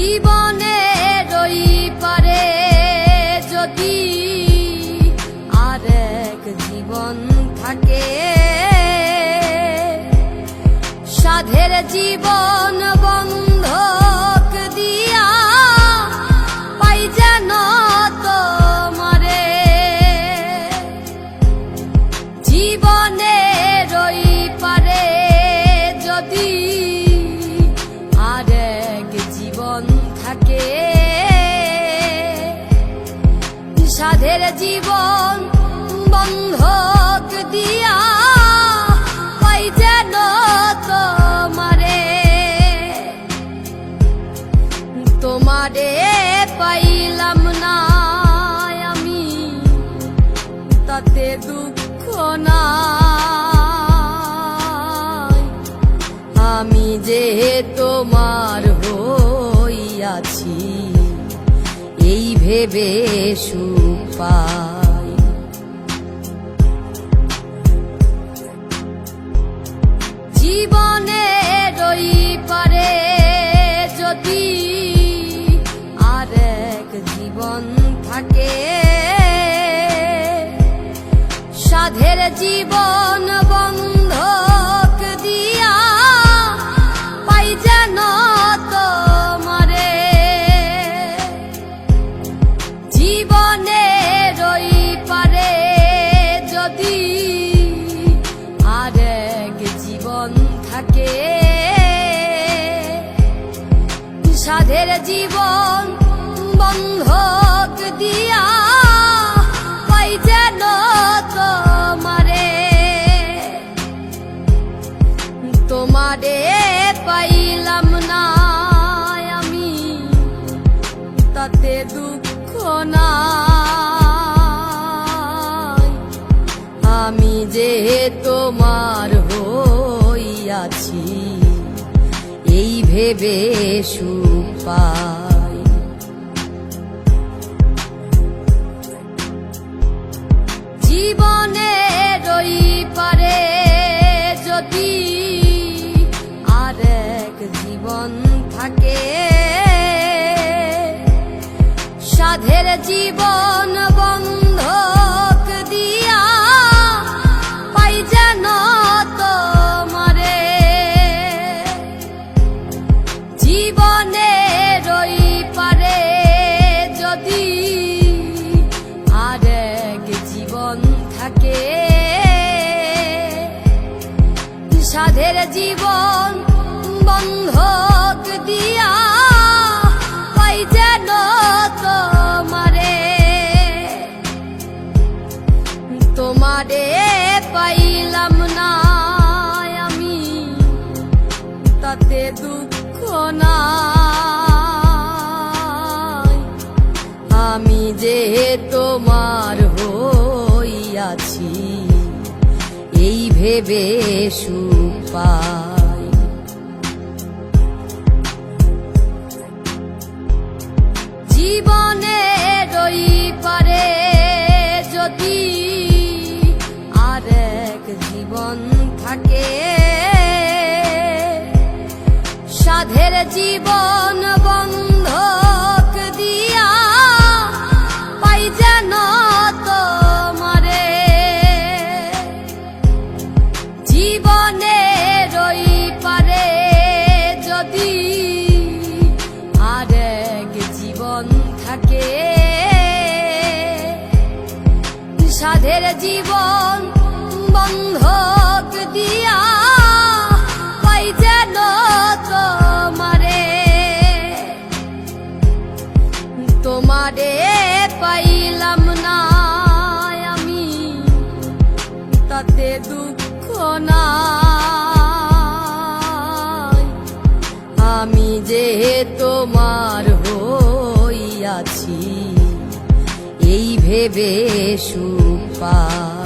জীবনের ওই পারে যদি আরেক জীবন থাকে, সাধের জীবন বন্ধক দিয়া পাই যেন তোমারে। জীবনের ওই পারে যদি আরেক জীবন থাকে, সাধের জীবন বন্ধক দিয়া পাই যেন তোমারে। তোমারে পাইলাম না আমি, তাতে দুঃখ নাই। আমি যে তোমার হইয়াছি এই ভেবে সুখ পাই। জীবনের ওই পারে যদি আরেক জীবন থাকে, সাধের জীবন বন্ধক দিয়া পাই যেন তোমারে। জীবনের ওই পারে যদি আরেক জীবন থাকে, সাধের জীবন বন্ধক দিয়া পাই যেন তোমারে। তোমারে পাইলাম না আমি, তাতে দুঃখ নাই। আমি যে তোমার হইয়াছি এই ভেবে সুখ পাই। জীবনের ওই পারে যদি আরেক জীবন থাকে, সাধের জীবন বন্ধক দিয়া পাই যেন তোমারে। জীবনের ওই পারে যদি আরেক জীবন থাকে, সাধের জীবন বন্ধক দিয়া পাই যেন তোমারে। তোমারে পাইলাম না আমি, তাতে দুঃখ নাই। আমি যে তোমার হইয়াছি এই ভেবে সুখ পাই। জীবনের ওই পারে যদি আরেক জীবন থাকে, সাধের জীবন বন্ধক দিয়া পাই যেন তোমারে। জীবনের ওই পারে যদি আরেক জীবন থাকে, সাধের জীবন বন্ধক দিয়া পাই যেন তোমারে। তোমারে পাইলাম না আমি, তাতে দুঃখ নাই। আমি যে তোমার হইয়াছি এই ভেবে সুখ পাই।